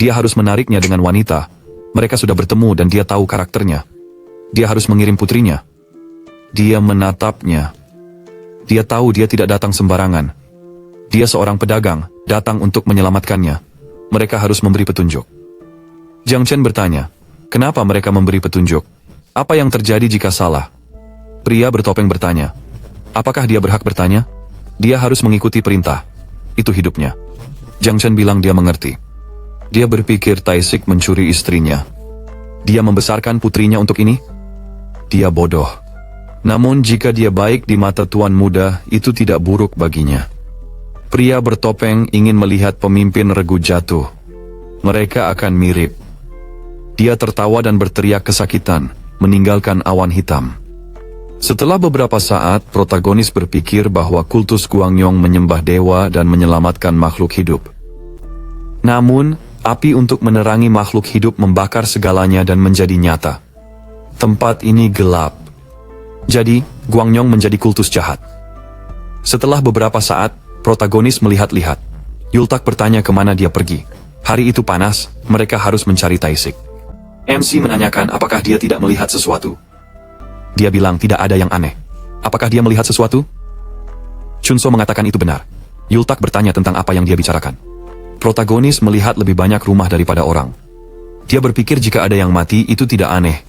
Dia harus menariknya dengan wanita. Mereka sudah bertemu dan dia tahu karakternya. Dia harus mengirim putrinya. Dia menatapnya. Dia tahu dia tidak datang sembarangan. Dia seorang pedagang, datang untuk menyelamatkannya. Mereka harus memberi petunjuk. Jiang Chen bertanya, kenapa mereka memberi petunjuk? Apa yang terjadi jika salah? Pria bertopeng bertanya, apakah dia berhak bertanya? Dia harus mengikuti perintah. Itu hidupnya. Jiang Chen bilang dia mengerti. Dia berpikir Taisik mencuri istrinya. Dia membesarkan putrinya untuk ini? Dia bodoh. Namun jika dia baik di mata tuan muda, itu tidak buruk baginya. Pria bertopeng ingin melihat pemimpin regu jatuh. Mereka akan mirip. Dia tertawa dan berteriak kesakitan, meninggalkan awan hitam. Setelah beberapa saat, protagonis berpikir bahwa kultus Guangyong menyembah dewa dan menyelamatkan makhluk hidup. Namun, api untuk menerangi makhluk hidup membakar segalanya dan menjadi nyata. Tempat ini gelap. Jadi, Guangyong menjadi kultus jahat. Setelah beberapa saat, protagonis melihat-lihat. Yultak bertanya kemana dia pergi. Hari itu panas, mereka harus mencari Taisik. MC menanyakan apakah dia tidak melihat sesuatu. Dia bilang tidak ada yang aneh. Apakah dia melihat sesuatu? Chunso mengatakan itu benar. Yultak bertanya tentang apa yang dia bicarakan. Protagonis melihat lebih banyak rumah daripada orang. Dia berpikir jika ada yang mati itu tidak aneh.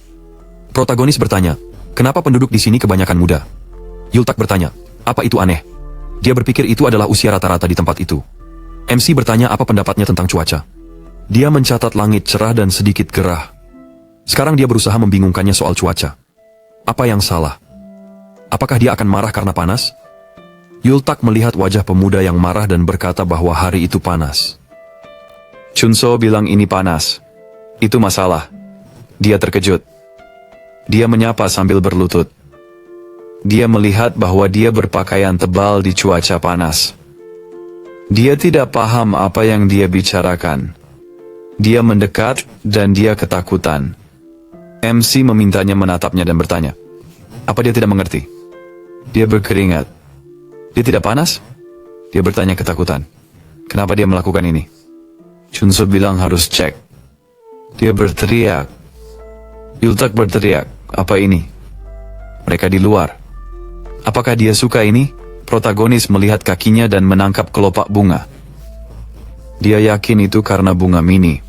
Protagonis bertanya, kenapa penduduk di sini kebanyakan muda? Yultak bertanya, apa itu aneh? Dia berpikir itu adalah usia rata-rata di tempat itu. MC bertanya apa pendapatnya tentang cuaca. Dia mencatat langit cerah dan sedikit gerah. Sekarang dia berusaha membingungkannya soal cuaca. Apa yang salah? Apakah dia akan marah karena panas? Yultak melihat wajah pemuda yang marah dan berkata bahwa hari itu panas. Chunso bilang ini panas. Itu masalah. Dia terkejut. Dia menyapa sambil berlutut. Dia melihat bahwa dia berpakaian tebal di cuaca panas. Dia tidak paham apa yang dia bicarakan. Dia mendekat dan dia ketakutan. MC memintanya menatapnya dan bertanya, apa dia tidak mengerti? Dia berkeringat. Dia tidak panas? Dia bertanya ketakutan. Kenapa dia melakukan ini? Chunso bilang harus cek. Dia berteriak. Yultak berteriak, apa ini? Mereka di luar. Apakah dia suka ini? Protagonis melihat kakinya dan menangkap kelopak bunga. Dia yakin itu karena bunga mini.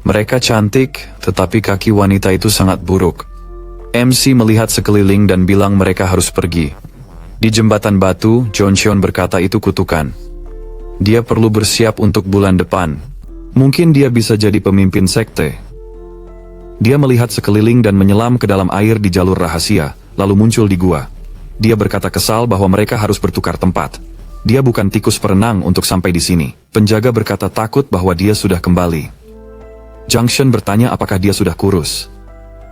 Mereka cantik, tetapi kaki wanita itu sangat buruk. MC melihat sekeliling dan bilang mereka harus pergi. Di jembatan batu, Joncheon berkata itu kutukan. Dia perlu bersiap untuk bulan depan. Mungkin dia bisa jadi pemimpin sekte. Dia melihat sekeliling dan menyelam ke dalam air di jalur rahasia, lalu muncul di gua. Dia berkata kesal bahwa mereka harus bertukar tempat. Dia bukan tikus perenang untuk sampai di sini. Penjaga berkata takut bahwa dia sudah kembali. Jiang Chen bertanya apakah dia sudah kurus.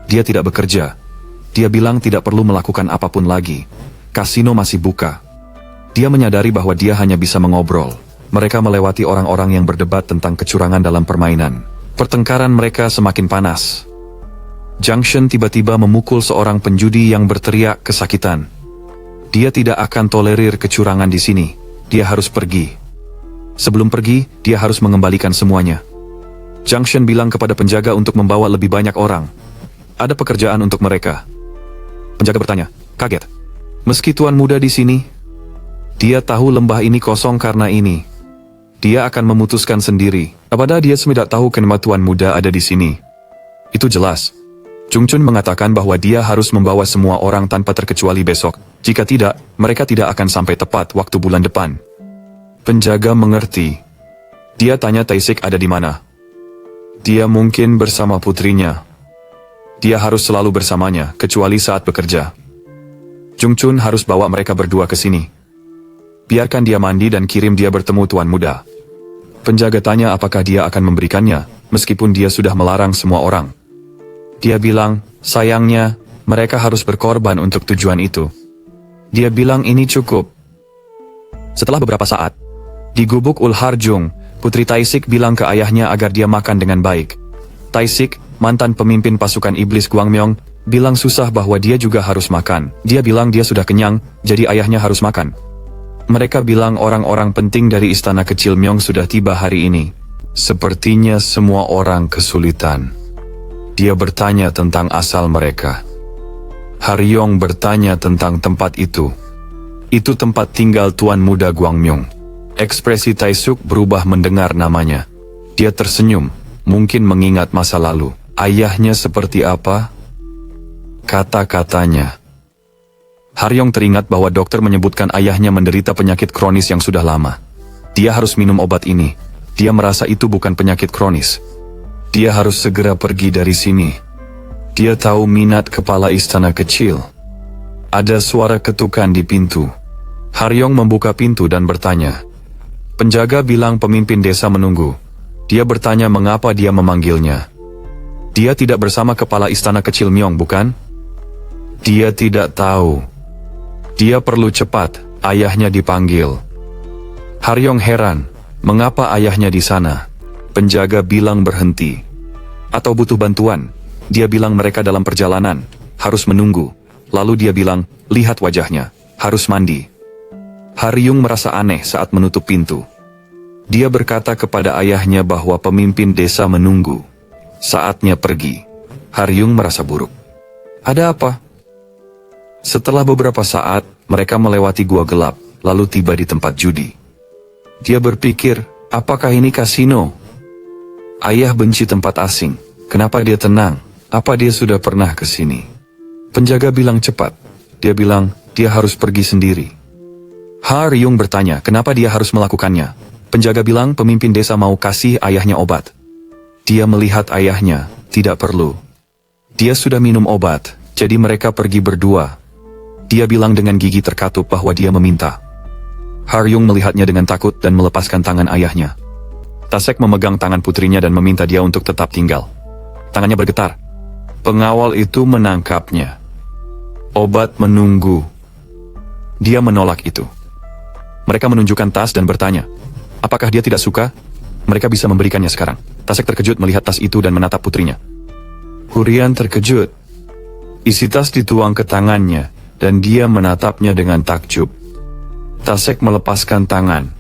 Dia tidak bekerja. Dia bilang tidak perlu melakukan apapun lagi. Kasino masih buka. Dia menyadari bahwa dia hanya bisa mengobrol. Mereka melewati orang-orang yang berdebat tentang kecurangan dalam permainan. Pertengkaran mereka semakin panas. Jiang Chen tiba-tiba memukul seorang penjudi yang berteriak kesakitan. Dia tidak akan tolerir kecurangan di sini. Dia harus pergi. Sebelum pergi, dia harus mengembalikan semuanya. Jiang Chen bilang kepada penjaga untuk membawa lebih banyak orang. Ada pekerjaan untuk mereka. Penjaga bertanya, kaget. Meski tuan muda di sini, dia tahu lembah ini kosong karena ini. Dia akan memutuskan sendiri. Apakah dia tidak tahu kenapa tuan muda ada di sini? Itu jelas. Chung Chun mengatakan bahwa dia harus membawa semua orang tanpa terkecuali besok. Jika tidak, mereka tidak akan sampai tepat waktu bulan depan. Penjaga mengerti. Dia tanya Taisik ada di mana. Dia mungkin bersama putrinya. Dia harus selalu bersamanya, kecuali saat bekerja. Chung Chun harus bawa mereka berdua ke sini. Biarkan dia mandi dan kirim dia bertemu tuan muda. Penjaga tanya apakah dia akan memberikannya, meskipun dia sudah melarang semua orang. Dia bilang, sayangnya, mereka harus berkorban untuk tujuan itu. Dia bilang ini cukup. Setelah beberapa saat, di gubuk Ulharjung, Putri Taisik bilang ke ayahnya agar dia makan dengan baik. Taisik, mantan pemimpin pasukan iblis Guangmyong, bilang susah bahwa dia juga harus makan. Dia bilang dia sudah kenyang, jadi ayahnya harus makan. Mereka bilang orang-orang penting dari istana kecil Myong sudah tiba hari ini. Sepertinya semua orang kesulitan. Dia bertanya tentang asal mereka. Haryong bertanya tentang tempat itu. Itu tempat tinggal Tuan Muda Guangmyung. Ekspresi Taisuk berubah mendengar namanya. Dia tersenyum, mungkin mengingat masa lalu. Ayahnya seperti apa? Kata-katanya. Haryong teringat bahwa dokter menyebutkan ayahnya menderita penyakit kronis yang sudah lama. Dia harus minum obat ini. Dia merasa itu bukan penyakit kronis. Dia harus segera pergi dari sini. Dia tahu minat kepala istana kecil. Ada suara ketukan di pintu. Haryong membuka pintu dan bertanya. Penjaga bilang pemimpin desa menunggu. Dia bertanya mengapa dia memanggilnya. Dia tidak bersama kepala istana kecil Myong, bukan? Dia tidak tahu. Dia perlu cepat, ayahnya dipanggil. Haryong heran, mengapa ayahnya di sana? Penjaga bilang berhenti. Atau butuh bantuan. Dia bilang mereka dalam perjalanan, harus menunggu. Lalu dia bilang, lihat wajahnya, harus mandi. Haryong merasa aneh saat menutup pintu. Dia berkata kepada ayahnya bahwa pemimpin desa menunggu. Saatnya pergi. Haryong merasa buruk. Ada apa? Setelah beberapa saat, mereka melewati gua gelap, lalu tiba di tempat judi. Dia berpikir, apakah ini kasino? Ayah benci tempat asing. Kenapa dia tenang? Apa dia sudah pernah ke sini? Penjaga bilang cepat. Dia bilang, dia harus pergi sendiri. Haryong bertanya, kenapa dia harus melakukannya? Penjaga bilang, pemimpin desa mau kasih ayahnya obat. Dia melihat ayahnya, tidak perlu. Dia sudah minum obat, jadi mereka pergi berdua. Dia bilang dengan gigi terkatup bahwa dia meminta. Haryong melihatnya dengan takut dan melepaskan tangan ayahnya. Tasek memegang tangan putrinya dan meminta dia untuk tetap tinggal. Tangannya bergetar. Pengawal itu menangkapnya. Obat menunggu. Dia menolak itu. Mereka menunjukkan tas dan bertanya, apakah dia tidak suka? Mereka bisa memberikannya sekarang. Tasek terkejut melihat tas itu dan menatap putrinya. Hurian terkejut. Isi tas dituang ke tangannya, dan dia menatapnya dengan takjub. Tasek melepaskan tangan.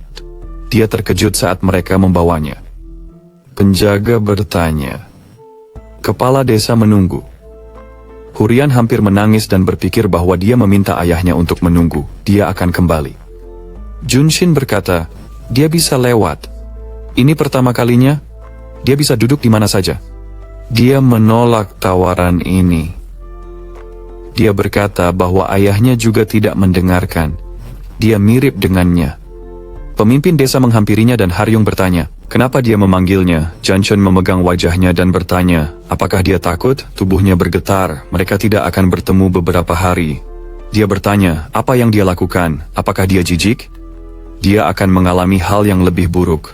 Dia terkejut saat mereka membawanya. Penjaga bertanya. Kepala desa menunggu. Hurian hampir menangis dan berpikir bahwa dia meminta ayahnya untuk menunggu. Dia akan kembali. Junshin berkata, dia bisa lewat. Ini pertama kalinya. Dia bisa duduk di mana saja. Dia menolak tawaran ini. Dia berkata bahwa ayahnya juga tidak mendengarkan. Dia mirip dengannya. Pemimpin desa menghampirinya dan Haryong bertanya, kenapa dia memanggilnya? Janchun memegang wajahnya dan bertanya, apakah dia takut? Tubuhnya bergetar, mereka tidak akan bertemu beberapa hari. Dia bertanya, apa yang dia lakukan? Apakah dia jijik? Dia akan mengalami hal yang lebih buruk.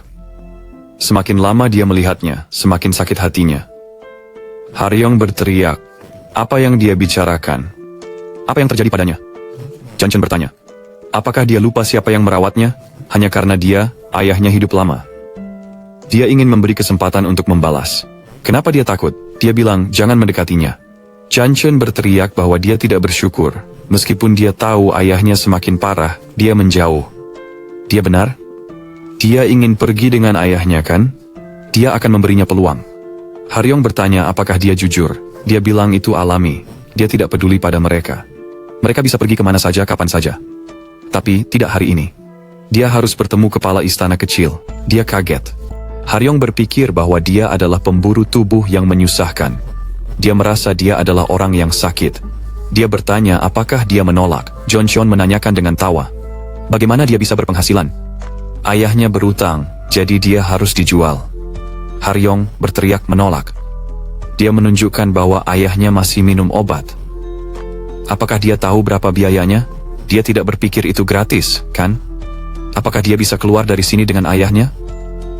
Semakin lama dia melihatnya, semakin sakit hatinya. Haryong berteriak, apa yang dia bicarakan? Apa yang terjadi padanya? Janchun bertanya, apakah dia lupa siapa yang merawatnya? Hanya karena dia, ayahnya hidup lama. Dia ingin memberi kesempatan untuk membalas. Kenapa dia takut? Dia bilang, jangan mendekatinya. Janchun berteriak bahwa dia tidak bersyukur. Meskipun dia tahu ayahnya semakin parah, dia menjauh. Dia benar? Dia ingin pergi dengan ayahnya kan? Dia akan memberinya peluang. Haryong bertanya apakah dia jujur. Dia bilang itu alami. Dia tidak peduli pada mereka. Mereka bisa pergi kemana saja kapan saja. Tapi tidak hari ini. Dia harus bertemu kepala istana kecil. Dia kaget. Haryong berpikir bahwa dia adalah pemburu tubuh yang menyusahkan. Dia merasa dia adalah orang yang sakit. Dia bertanya apakah dia menolak. Joncheon menanyakan dengan tawa. Bagaimana dia bisa berpenghasilan? Ayahnya berutang, jadi dia harus dijual. Haryong berteriak menolak. Dia menunjukkan bahwa ayahnya masih minum obat. Apakah dia tahu berapa biayanya? Dia tidak berpikir itu gratis, kan? Apakah dia bisa keluar dari sini dengan ayahnya?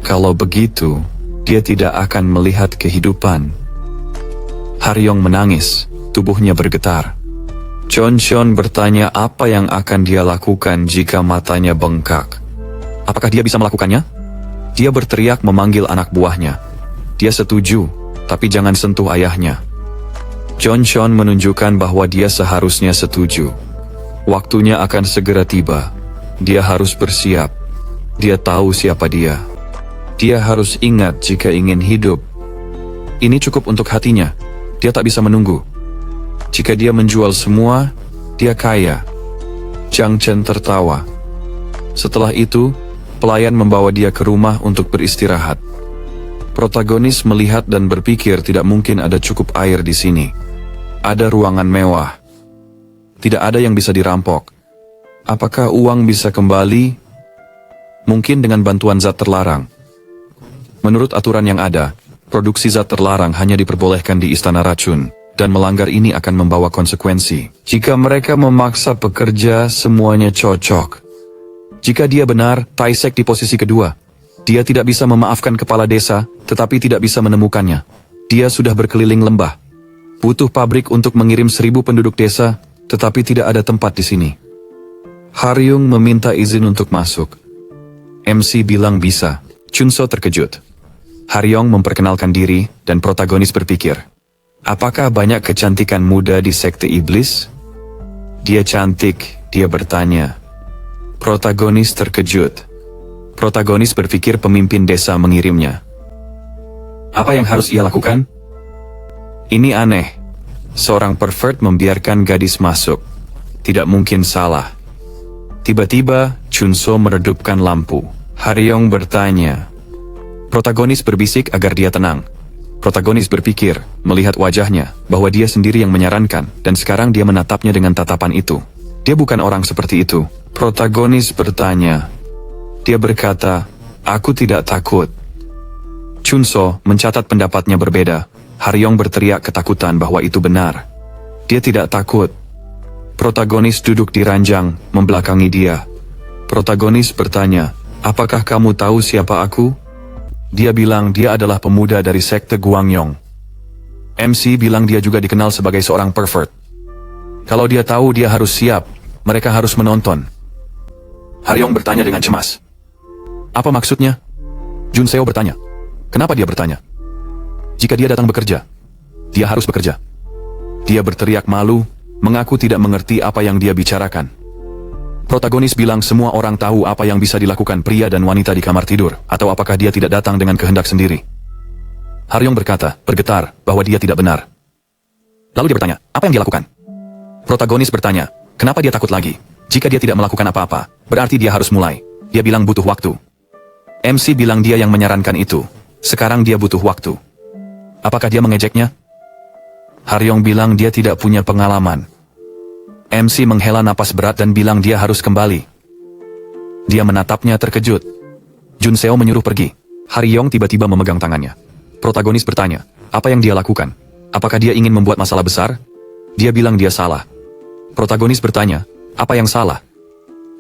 Kalau begitu, dia tidak akan melihat kehidupan. Haryong menangis, tubuhnya bergetar. Joncheon bertanya apa yang akan dia lakukan jika matanya bengkak. Apakah dia bisa melakukannya? Dia berteriak memanggil anak buahnya. Dia setuju, tapi jangan sentuh ayahnya. Joncheon menunjukkan bahwa dia seharusnya setuju. Waktunya akan segera tiba. Dia harus bersiap. Dia tahu siapa dia. Dia harus ingat jika ingin hidup. Ini cukup untuk hatinya. Dia tak bisa menunggu. Jika dia menjual semua, dia kaya. Jiang Chen tertawa. Setelah itu, pelayan membawa dia ke rumah untuk beristirahat. Protagonis melihat dan berpikir tidak mungkin ada cukup air di sini. Ada ruangan mewah. Tidak ada yang bisa dirampok. Apakah uang bisa kembali? Mungkin dengan bantuan zat terlarang. Menurut aturan yang ada, produksi zat terlarang hanya diperbolehkan di Istana Racun, dan melanggar ini akan membawa konsekuensi. Jika mereka memaksa pekerja, semuanya cocok. Jika dia benar, Taisek di posisi kedua. Dia tidak bisa memaafkan kepala desa, tetapi tidak bisa menemukannya. Dia sudah berkeliling lembah. Butuh pabrik untuk mengirim 1000 penduduk desa, tetapi tidak ada tempat di sini. Haryung meminta izin untuk masuk. MC bilang bisa. Chunso terkejut. Haryong memperkenalkan diri, dan protagonis berpikir, apakah banyak kecantikan muda di sekte iblis? Dia cantik, dia bertanya. Protagonis terkejut. Protagonis berpikir pemimpin desa mengirimnya. Apa yang harus ia lakukan? Ini aneh. Seorang pervert membiarkan gadis masuk. Tidak mungkin salah. Tiba-tiba, Chunso meredupkan lampu. Haryong bertanya. Protagonis berbisik agar dia tenang. Protagonis berpikir, melihat wajahnya, bahwa dia sendiri yang menyarankan, dan sekarang dia menatapnya dengan tatapan itu. Dia bukan orang seperti itu. Protagonis bertanya. Dia berkata, aku tidak takut. Chunso mencatat pendapatnya berbeda. Haryong berteriak ketakutan bahwa itu benar. Dia tidak takut. Protagonis duduk di ranjang, membelakangi dia. Protagonis bertanya, apakah kamu tahu siapa aku? Dia bilang dia adalah pemuda dari sekte Guangyong. MC bilang dia juga dikenal sebagai seorang pervert. Kalau dia tahu dia harus siap, mereka harus menonton. Haryong bertanya dengan cemas. Apa maksudnya? Junseo bertanya. Kenapa dia bertanya? Jika dia datang bekerja, dia harus bekerja. Dia berteriak malu, mengaku tidak mengerti apa yang dia bicarakan. Protagonis bilang semua orang tahu apa yang bisa dilakukan pria dan wanita di kamar tidur, atau apakah dia tidak datang dengan kehendak sendiri. Haryong berkata, bergetar, bahwa dia tidak benar. Lalu dia bertanya, apa yang dia lakukan? Protagonis bertanya, kenapa dia takut lagi? Jika dia tidak melakukan apa-apa, berarti dia harus mulai. Dia bilang butuh waktu. MC bilang dia yang menyarankan itu. Sekarang dia butuh waktu. Apakah dia mengejeknya? Haryong bilang dia tidak punya pengalaman. MC menghela napas berat dan bilang dia harus kembali. Dia menatapnya terkejut. Junseo menyuruh pergi. Haryong tiba-tiba memegang tangannya. Protagonis bertanya, apa yang dia lakukan? Apakah dia ingin membuat masalah besar? Dia bilang dia salah. Protagonis bertanya, apa yang salah?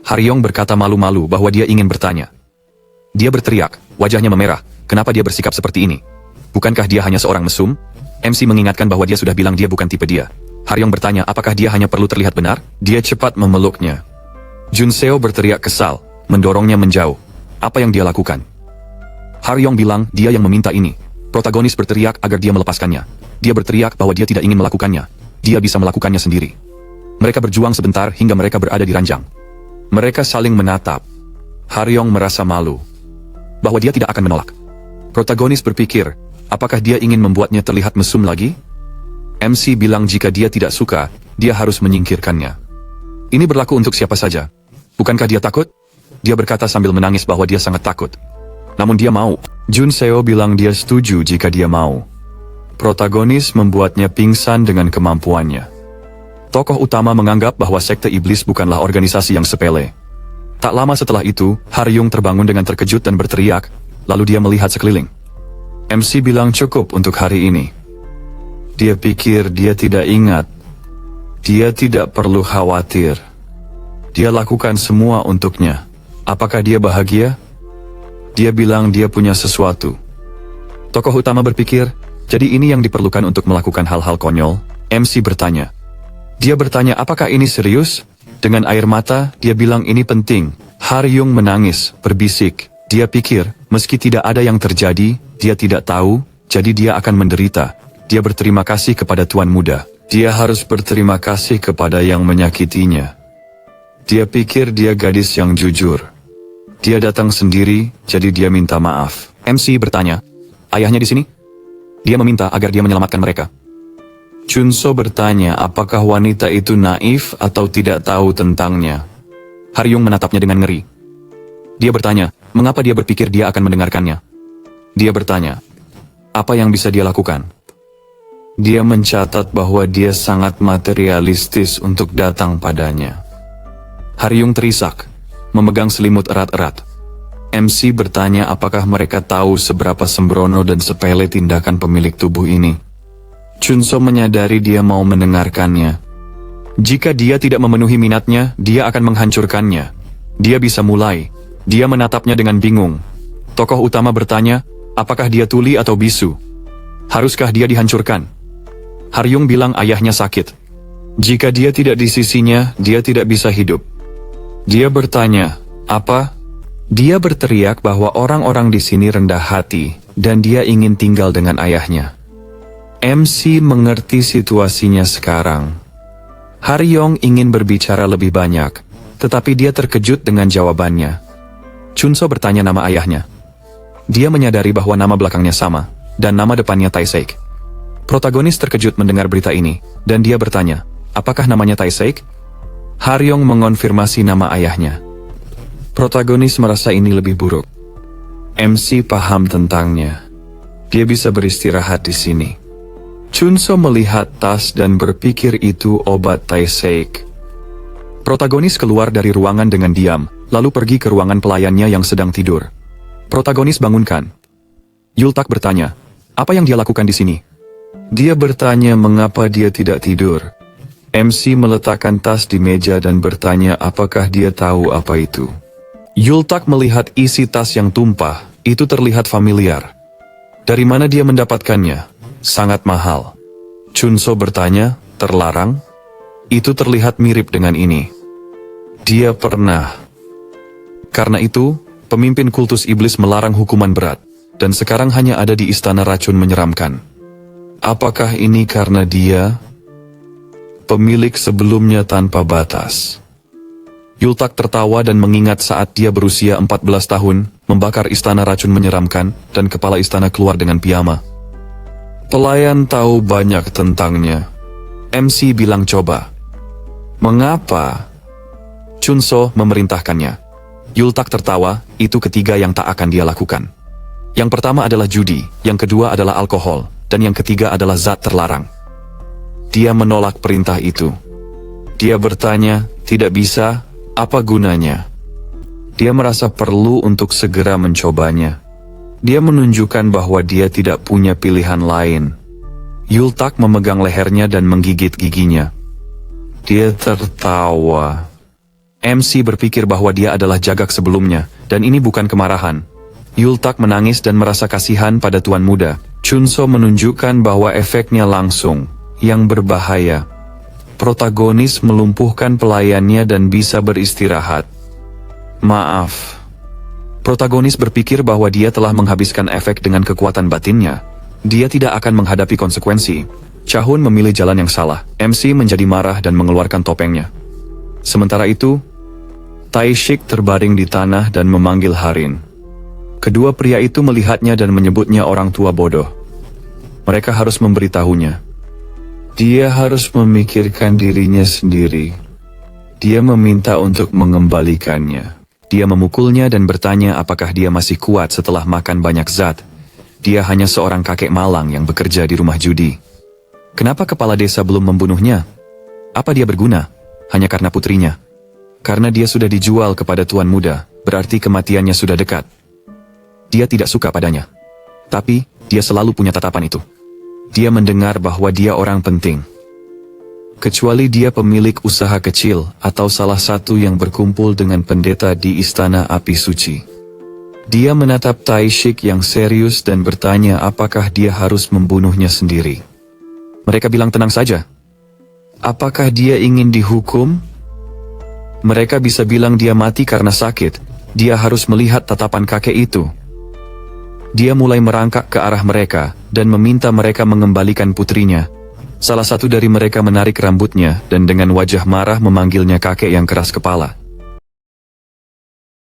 Haryong berkata malu-malu bahwa dia ingin bertanya. Dia berteriak, wajahnya memerah, kenapa dia bersikap seperti ini? Bukankah dia hanya seorang mesum? MC mengingatkan bahwa dia sudah bilang dia bukan tipe dia. Haryong bertanya apakah dia hanya perlu terlihat benar? Dia cepat memeluknya. Junseo berteriak kesal, mendorongnya menjauh. Apa yang dia lakukan? Haryong bilang dia yang meminta ini. Protagonis berteriak agar dia melepaskannya. Dia berteriak bahwa dia tidak ingin melakukannya. Dia bisa melakukannya sendiri. Mereka berjuang sebentar hingga mereka berada di ranjang. Mereka saling menatap. Haryong merasa malu bahwa dia tidak akan menolak. Protagonis berpikir, apakah dia ingin membuatnya terlihat mesum lagi? MC bilang jika dia tidak suka, dia harus menyingkirkannya. Ini berlaku untuk siapa saja. Bukankah dia takut? Dia berkata sambil menangis bahwa dia sangat takut. Namun dia mau. Junseo bilang dia setuju jika dia mau. Protagonis membuatnya pingsan dengan kemampuannya. Tokoh utama menganggap bahwa sekte iblis bukanlah organisasi yang sepele. Tak lama setelah itu, Haryong terbangun dengan terkejut dan berteriak, lalu dia melihat sekeliling. MC bilang cukup untuk hari ini. Dia pikir dia tidak ingat. Dia tidak perlu khawatir. Dia lakukan semua untuknya. Apakah dia bahagia? Dia bilang dia punya sesuatu. Tokoh utama berpikir, jadi ini yang diperlukan untuk melakukan hal-hal konyol? MC bertanya. Dia bertanya apakah ini serius? Dengan air mata, dia bilang ini penting. Haryong menangis, berbisik. Dia pikir, meski tidak ada yang terjadi, dia tidak tahu, jadi dia akan menderita. Dia berterima kasih kepada Tuan Muda. Dia harus berterima kasih kepada yang menyakitinya. Dia pikir dia gadis yang jujur. Dia datang sendiri, jadi dia minta maaf. MC bertanya, ayahnya di sini? Dia meminta agar dia menyelamatkan mereka. Chunso bertanya apakah wanita itu naif atau tidak tahu tentangnya. Haryung menatapnya dengan ngeri. Dia bertanya, mengapa dia berpikir dia akan mendengarkannya. Dia bertanya, apa yang bisa dia lakukan? Dia mencatat bahwa dia sangat materialistis untuk datang padanya. Haryung terisak, memegang selimut erat-erat. MC bertanya apakah mereka tahu seberapa sembrono dan sepele tindakan pemilik tubuh ini. Chunso menyadari dia mau mendengarkannya. Jika dia tidak memenuhi minatnya, dia akan menghancurkannya. Dia bisa mulai. Dia menatapnya dengan bingung. Tokoh utama bertanya, apakah dia tuli atau bisu? Haruskah dia dihancurkan? Haryung bilang ayahnya sakit. Jika dia tidak di sisinya, dia tidak bisa hidup. Dia bertanya, apa? Dia berteriak bahwa orang-orang di sini rendah hati, dan dia ingin tinggal dengan ayahnya. MC mengerti situasinya sekarang. Haryong ingin berbicara lebih banyak, tetapi dia terkejut dengan jawabannya. Chunso bertanya nama ayahnya. Dia menyadari bahwa nama belakangnya sama, dan nama depannya Taisek. Protagonis terkejut mendengar berita ini, dan dia bertanya, apakah namanya Taisek? Haryong mengonfirmasi nama ayahnya. Protagonis merasa ini lebih buruk. MC paham tentangnya. Dia bisa beristirahat di sini. Chunso melihat tas dan berpikir itu obat Taisek. Protagonis keluar dari ruangan dengan diam, lalu pergi ke ruangan pelayannya yang sedang tidur. Protagonis bangunkan. Yultak bertanya, apa yang dia lakukan di sini? Dia bertanya mengapa dia tidak tidur. MC meletakkan tas di meja dan bertanya apakah dia tahu apa itu. Yultak melihat isi tas yang tumpah, itu terlihat familiar. Dari mana dia mendapatkannya? Sangat mahal. Chunso bertanya, terlarang? Itu terlihat mirip dengan ini. Dia pernah. Karena itu, pemimpin kultus iblis melarang hukuman berat, dan sekarang hanya ada di istana racun menyeramkan. Apakah ini karena dia? Pemilik sebelumnya tanpa batas. Yultak tertawa dan mengingat saat dia berusia 14 tahun, membakar istana racun menyeramkan, dan kepala istana keluar dengan piyama. Pelayan tahu banyak tentangnya. MC bilang coba. Mengapa? Chunso memerintahkannya. Yultak tertawa, itu ketiga yang tak akan dia lakukan. Yang pertama adalah judi, yang kedua adalah alkohol, dan yang ketiga adalah zat terlarang. Dia menolak perintah itu. Dia bertanya, tidak bisa, apa gunanya? Dia merasa perlu untuk segera mencobanya. Dia menunjukkan bahwa dia tidak punya pilihan lain. Yultak memegang lehernya dan menggigit giginya. Dia tertawa. MC berpikir bahwa dia adalah jagak sebelumnya, dan ini bukan kemarahan. Yultak menangis dan merasa kasihan pada tuan muda. Chunso menunjukkan bahwa efeknya langsung, yang berbahaya. Protagonis melumpuhkan pelayannya dan bisa beristirahat. Maaf. Protagonis berpikir bahwa dia telah menghabiskan efek dengan kekuatan batinnya. Dia tidak akan menghadapi konsekuensi. Chahun memilih jalan yang salah. MC menjadi marah dan mengeluarkan topengnya. Sementara itu, Taishik terbaring di tanah dan memanggil Harin. Kedua pria itu melihatnya dan menyebutnya orang tua bodoh. Mereka harus memberitahunya. Dia harus memikirkan dirinya sendiri. Dia meminta untuk mengembalikannya. Dia memukulnya dan bertanya apakah dia masih kuat setelah makan banyak zat. Dia hanya seorang kakek malang yang bekerja di rumah judi. Kenapa kepala desa belum membunuhnya? Apa dia berguna? Hanya karena putrinya. Karena dia sudah dijual kepada tuan muda, berarti kematiannya sudah dekat. Dia tidak suka padanya. Tapi, dia selalu punya tatapan itu. Dia mendengar bahwa dia orang penting. Kecuali dia pemilik usaha kecil atau salah satu yang berkumpul dengan pendeta di istana api suci. Dia menatap Taishik yang serius dan bertanya apakah dia harus membunuhnya sendiri. Mereka bilang tenang saja. Apakah dia ingin dihukum? Mereka bisa bilang dia mati karena sakit. Dia harus melihat tatapan kakek itu. Dia mulai merangkak ke arah mereka dan meminta mereka mengembalikan putrinya. Salah satu dari mereka menarik rambutnya dan dengan wajah marah memanggilnya kakek yang keras kepala.